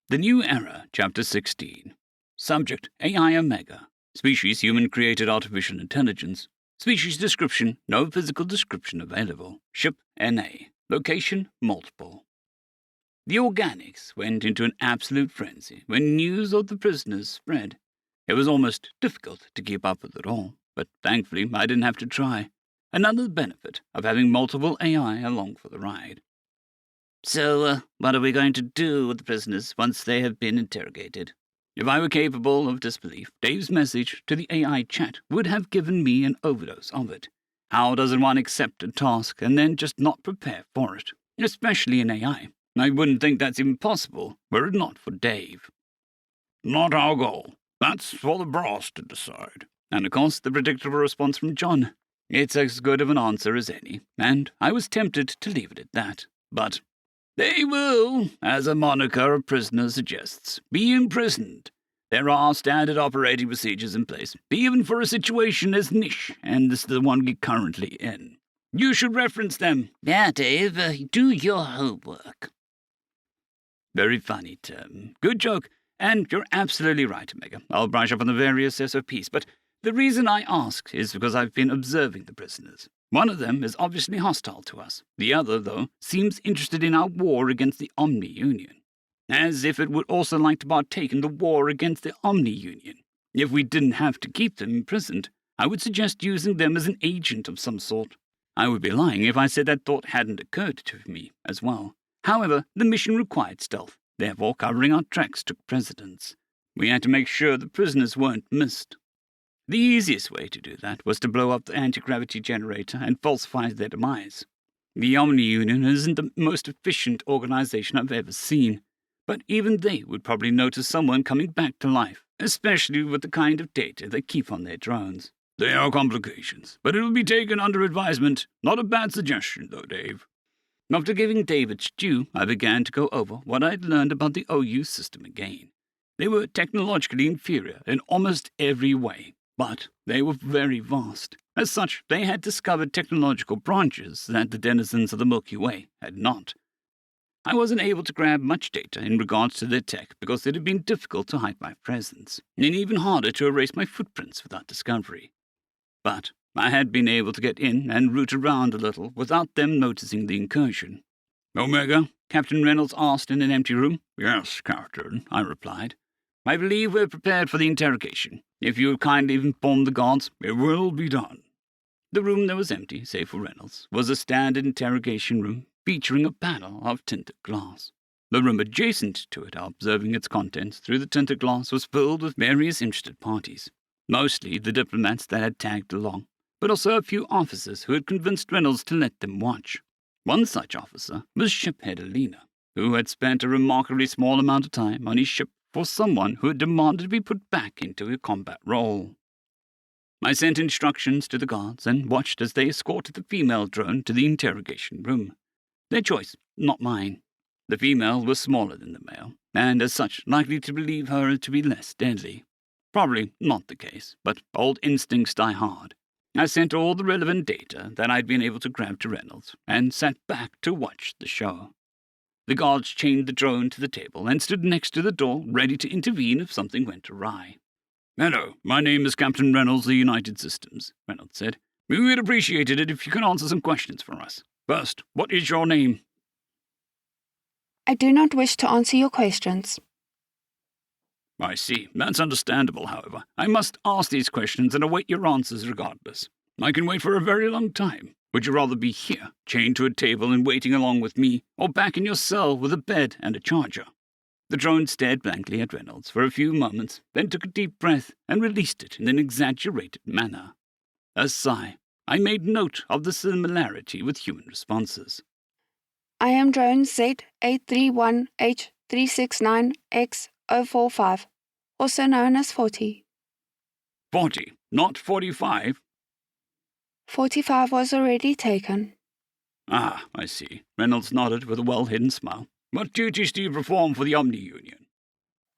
The New Era, Chapter 16. Subject, AI Omega. Species, human-created artificial intelligence. Species description, no physical description available. Ship, NA. Location, multiple. The organics went into an absolute frenzy when news of the prisoners spread. It was almost difficult to keep up with it all, but thankfully I didn't have to try. Another benefit of having multiple AI along for the ride. So, what are we going to do with the prisoners once they have been interrogated? If I were capable of disbelief, Dave's message to the AI chat would have given me an overdose of it. How doesn't one accept a task and then just not prepare for it? Especially in AI. I wouldn't think that's even possible, were it not for Dave. Not our goal. That's for the brass to decide. And of course, the predictable response from John. It's as good of an answer as any, and I was tempted to leave it at that. But they will, as a moniker of prisoner suggests, be imprisoned. There are standard operating procedures in place, even for a situation as niche, and this is the one we're currently in. You should reference them. Yeah, Dave, do your homework. Very funny, Tim. Good joke. And you're absolutely right, Omega. I'll brush up on the various SOPs, but the reason I ask is because I've been observing the prisoners. One of them is obviously hostile to us. The other, though, seems interested in our war against the Omni-Union. As if it would also like to partake in the war against the Omni-Union. If we didn't have to keep them imprisoned, I would suggest using them as an agent of some sort. I would be lying if I said that thought hadn't occurred to me as well. However, the mission required stealth. Therefore, covering our tracks took precedence. We had to make sure the prisoners weren't missed. The easiest way to do that was to blow up the anti-gravity generator and falsify their demise. The Omni-Union isn't the most efficient organization I've ever seen, but even they would probably notice someone coming back to life, especially with the kind of data they keep on their drones. There are complications, but it will be taken under advisement. Not a bad suggestion, though, Dave. After giving Dave its due, I began to go over what I'd learned about the OU system again. They were technologically inferior in almost every way, but they were very vast. As such, they had discovered technological branches that the denizens of the Milky Way had not. I wasn't able to grab much data in regards to their tech because it had been difficult to hide my presence, and even harder to erase my footprints without discovery. But I had been able to get in and root around a little without them noticing the incursion. Omega? Captain Reynolds asked in an empty room. Yes, Captain, I replied. I believe we're prepared for the interrogation. If you would kindly inform the guards, it will be done. The room that was empty, save for Reynolds, was a standard interrogation room featuring a panel of tinted glass. The room adjacent to it, observing its contents through the tinted glass, was filled with various interested parties, mostly the diplomats that had tagged along, but also a few officers who had convinced Reynolds to let them watch. One such officer was shiphead Alina, who had spent a remarkably small amount of time on his ship for someone who had demanded to be put back into a combat role. I sent instructions to the guards and watched as they escorted the female drone to the interrogation room. Their choice, not mine. The female was smaller than the male, and as such likely to believe her to be less deadly. Probably not the case, but old instincts die hard. I sent all the relevant data that I'd been able to grab to Reynolds, and sat back to watch the show. The guards chained the drone to the table and stood next to the door, ready to intervene if something went awry. "Hello, my name is Captain Reynolds of the United Systems," Reynolds said. "We would appreciate it if you could answer some questions for us. First, what is your name?" I do not wish to answer your questions. I see. That's understandable, however. I must ask these questions and await your answers regardless. I can wait for a very long time. Would you rather be here, chained to a table and waiting along with me, or back in your cell with a bed and a charger? The drone stared blankly at Reynolds for a few moments, then took a deep breath and released it in an exaggerated manner. A sigh. I made note of the similarity with human responses. I am drone Z831H369X045, also known as 40. 40, not 45? 45 was already taken. Ah, I see. Reynolds nodded with a well-hidden smile. What duties do you perform for the Omni-Union?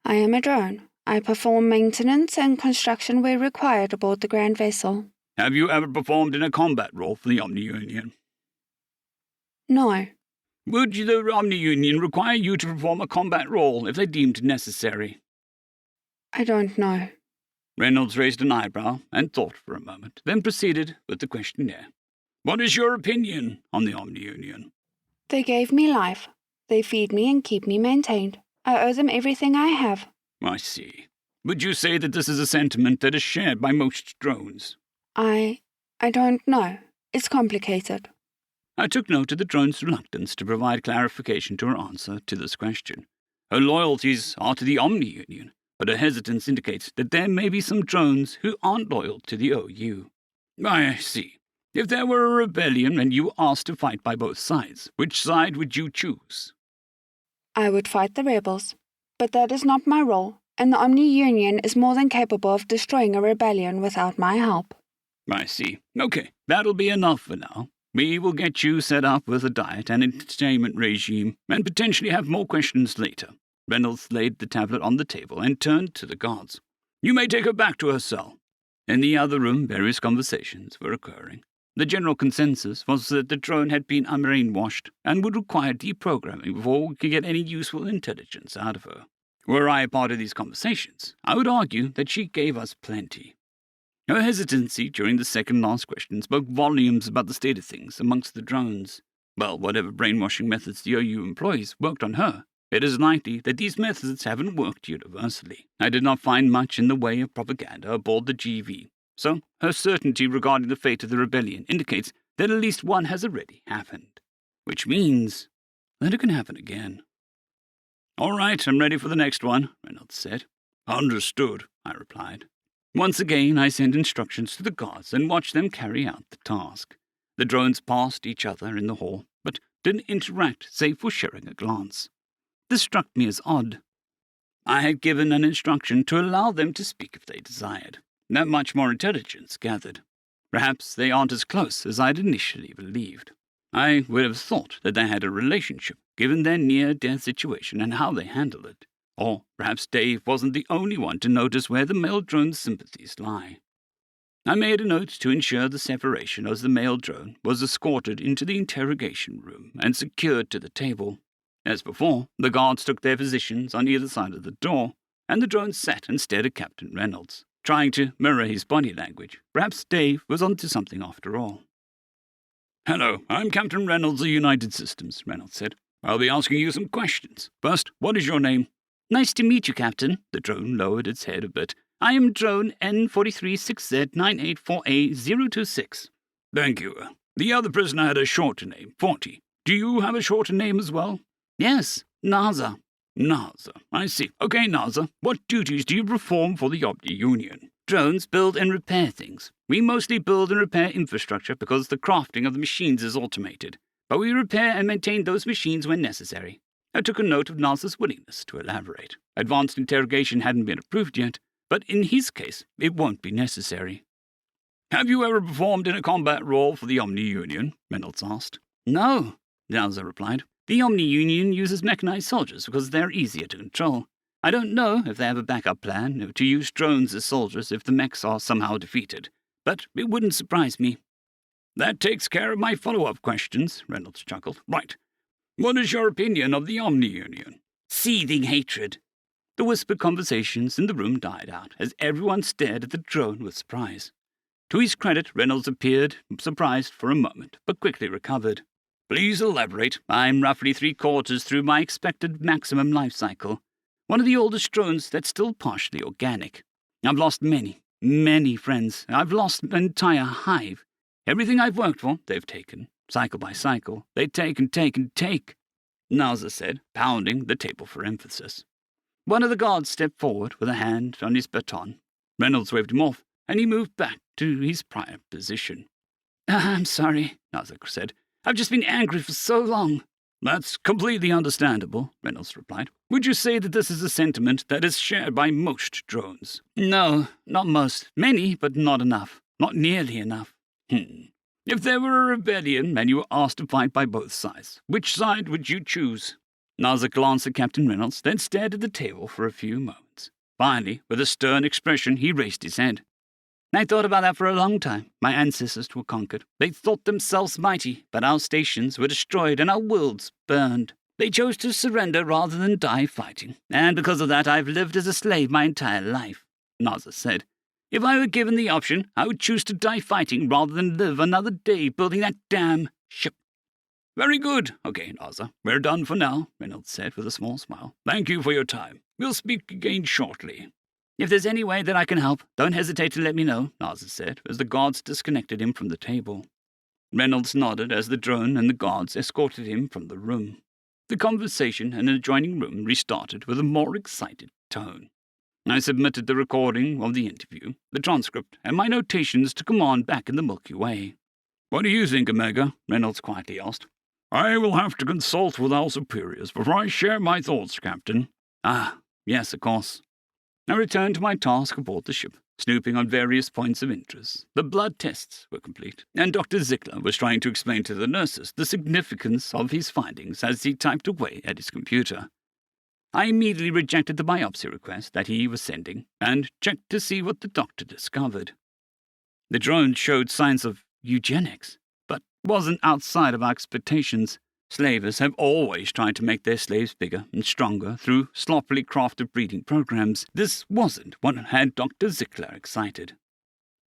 I am a drone. I perform maintenance and construction where required aboard the Grand Vessel. Have you ever performed in a combat role for the Omni-Union? No. Would the Omni-Union require you to perform a combat role if they deemed necessary? I don't know. Reynolds raised an eyebrow and thought for a moment, then proceeded with the questionnaire. What is your opinion on the Omni-Union? They gave me life. They feed me and keep me maintained. I owe them everything I have. I see. Would you say that this is a sentiment that is shared by most drones? I don't know. It's complicated. I took note of the drone's reluctance to provide clarification to her answer to this question. Her loyalties are to the Omni-Union, but her hesitance indicates that there may be some drones who aren't loyal to the OU. I see. If there were a rebellion and you were asked to fight by both sides, which side would you choose? I would fight the rebels. But that is not my role, and the Omni-Union is more than capable of destroying a rebellion without my help. I see. Okay, that'll be enough for now. We will get you set up with a diet and entertainment regime, and potentially have more questions later. Reynolds laid the tablet on the table and turned to the guards. You may take her back to her cell. In the other room, various conversations were occurring. The general consensus was that the drone had been unbrainwashed and would require deprogramming before we could get any useful intelligence out of her. Were I a part of these conversations, I would argue that she gave us plenty. Her hesitancy during the second-last question spoke volumes about the state of things amongst the drones. Well, whatever brainwashing methods the OU employs worked on her, it is likely that these methods haven't worked universally. I did not find much in the way of propaganda aboard the GV, so her certainty regarding the fate of the rebellion indicates that at least one has already happened. Which means that it can happen again. All right, I'm ready for the next one, Reynolds said. Understood, I replied. Once again, I sent instructions to the guards and watched them carry out the task. The drones passed each other in the hall, but didn't interact save for sharing a glance. This struck me as odd. I had given an instruction to allow them to speak if they desired. Not much more intelligence gathered. Perhaps they aren't as close as I'd initially believed. I would have thought that they had a relationship, given their near-death situation and how they handled it. Or perhaps Dave wasn't the only one to notice where the male drone's sympathies lie. I made a note to ensure the separation as the male drone was escorted into the interrogation room and secured to the table. As before, the guards took their positions on either side of the door, and the drone sat and stared at Captain Reynolds, trying to mirror his body language. Perhaps Dave was onto something after all. Hello, I'm Captain Reynolds of United Systems, Reynolds said. I'll be asking you some questions. First, what is your name? Nice to meet you, Captain. The drone lowered its head a bit. I am drone N436Z984A026. Thank you. The other prisoner had a shorter name, 40. Do you have a shorter name as well? Yes, NASA. NASA, I see. Okay, NASA, what duties do you perform for the Omni-Union? Drones build and repair things. We mostly build and repair infrastructure because the crafting of the machines is automated, but we repair and maintain those machines when necessary. I took a note of NASA's willingness to elaborate. Advanced interrogation hadn't been approved yet, but in his case, it won't be necessary. Have you ever performed in a combat role for the Omni-Union? Reynolds asked. No, NASA replied. The Omni-Union uses mechanized soldiers because they're easier to control. I don't know if they have a backup plan to use drones as soldiers if the mechs are somehow defeated, but it wouldn't surprise me. That takes care of my follow-up questions, Reynolds chuckled. Right. What is your opinion of the Omni-Union? Seething hatred. The whispered conversations in the room died out as everyone stared at the drone with surprise. To his credit, Reynolds appeared surprised for a moment, but quickly recovered. Please elaborate. I'm roughly 3/4 through my expected maximum life cycle. One of the oldest drones that's still partially organic. I've lost many, many friends. I've lost an entire hive. Everything I've worked for, they've taken. Cycle by cycle, they take and take and take, NASA said, pounding the table for emphasis. One of the guards stepped forward with a hand on his baton. Reynolds waved him off, and he moved back to his prior position. I'm sorry, NASA said. I've just been angry for so long. That's completely understandable, Reynolds replied. Would you say that this is a sentiment that is shared by most drones? No, not most. Many, but not enough. Not nearly enough. If there were a rebellion and you were asked to fight by both sides, which side would you choose? NASA glanced at Captain Reynolds, then stared at the table for a few moments. Finally, with a stern expression, he raised his head. I thought about that for a long time. My ancestors were conquered. They thought themselves mighty, but our stations were destroyed and our worlds burned. They chose to surrender rather than die fighting, and because of that I've lived as a slave my entire life," Naza said. "If I were given the option, I would choose to die fighting rather than live another day building that damn ship." "Very good. Okay, Naza, we're done for now," Reynolds said with a small smile. "Thank you for your time. We'll speak again shortly." "If there's any way that I can help, don't hesitate to let me know," Naza said, as the guards disconnected him from the table. Reynolds nodded as the drone and the guards escorted him from the room. The conversation in an adjoining room restarted with a more excited tone. I submitted the recording of the interview, the transcript, and my notations to command back in the Milky Way. "What do you think, Omega?" Reynolds quietly asked. "I will have to consult with our superiors before I share my thoughts, Captain." "Ah, yes, of course." I returned to my task aboard the ship, snooping on various points of interest. The blood tests were complete, and Dr. Ziegler was trying to explain to the nurses the significance of his findings as he typed away at his computer. I immediately rejected the biopsy request that he was sending and checked to see what the doctor discovered. The drone showed signs of eugenics, but wasn't outside of our expectations. Slavers have always tried to make their slaves bigger and stronger through sloppily crafted breeding programs. This wasn't what had Dr. Ziegler excited.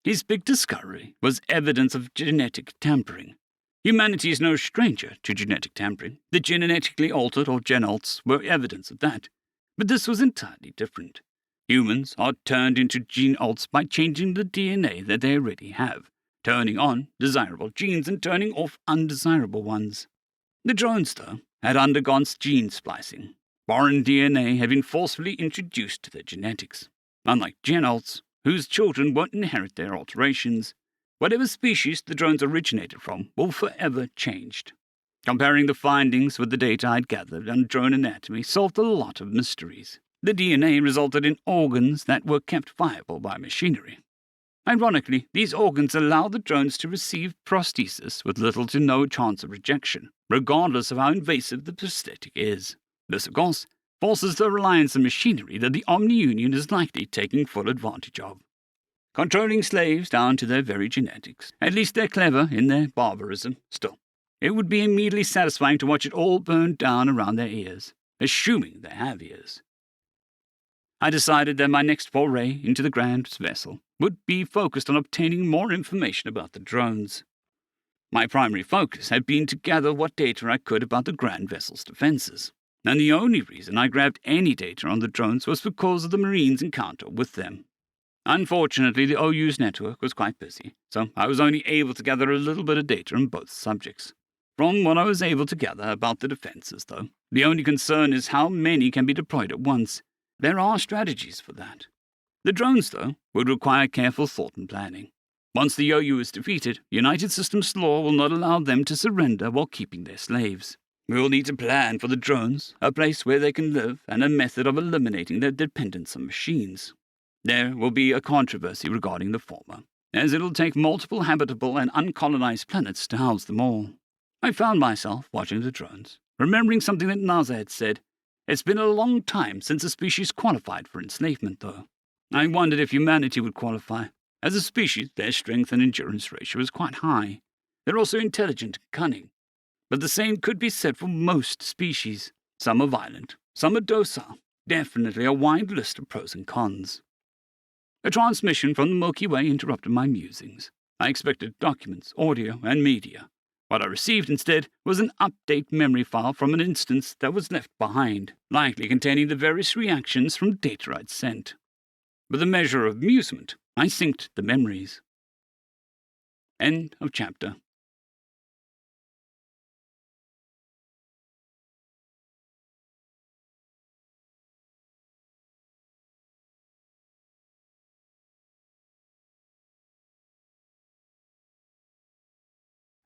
His big discovery was evidence of genetic tampering. Humanity is no stranger to genetic tampering. The genetically altered, or genalts, were evidence of that. But this was entirely different. Humans are turned into gene-alts by changing the DNA that they already have, turning on desirable genes and turning off undesirable ones. The drones, though, had undergone gene splicing. Foreign DNA had been forcefully introduced to their genetics. Unlike genalts, whose children won't inherit their alterations, whatever species the drones originated from were forever changed. Comparing the findings with the data I'd gathered on drone anatomy solved a lot of mysteries. The DNA resulted in organs that were kept viable by machinery. Ironically, these organs allow the drones to receive prosthesis with little to no chance of rejection, regardless of how invasive the prosthetic is. This, of course, forces the reliance on machinery that the Omni-Union is likely taking full advantage of. Controlling slaves down to their very genetics. At least they're clever in their barbarism. Still, it would be immediately satisfying to watch it all burn down around their ears, assuming they have ears. I decided that my next foray into the Grand vessel would be focused on obtaining more information about the drones. My primary focus had been to gather what data I could about the Grand vessel's defenses, and the only reason I grabbed any data on the drones was because of the Marines' encounter with them. Unfortunately, the OU's network was quite busy, so I was only able to gather a little bit of data on both subjects. From what I was able to gather about the defenses, though, the only concern is how many can be deployed at once. There are strategies for that. The drones, though, would require careful thought and planning. Once the OU is defeated, United Systems law will not allow them to surrender while keeping their slaves. We will need to plan for the drones, a place where they can live, and a method of eliminating their dependence on machines. There will be a controversy regarding the former, as it will take multiple habitable and uncolonized planets to house them all. I found myself watching the drones, remembering something that Naza had said. It's been a long time since a species qualified for enslavement, though. I wondered if humanity would qualify. As a species, their strength and endurance ratio is quite high. They're also intelligent and cunning. But the same could be said for most species. Some are violent, some are docile. Definitely a wide list of pros and cons. A transmission from the Milky Way interrupted my musings. I expected documents, audio, and media. What I received instead was an update memory file from an instance that was left behind, likely containing the various reactions from data I'd sent. With a measure of amusement, I synced the memories. End of chapter.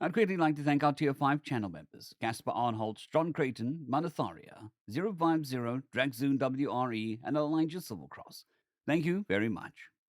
I'd greatly like to thank our Tier 5 channel members, Caspar Arnholtz, John Creighton, Manatharia, 050, Dragzoon WRE, and Elijah Silvercross. Thank you very much.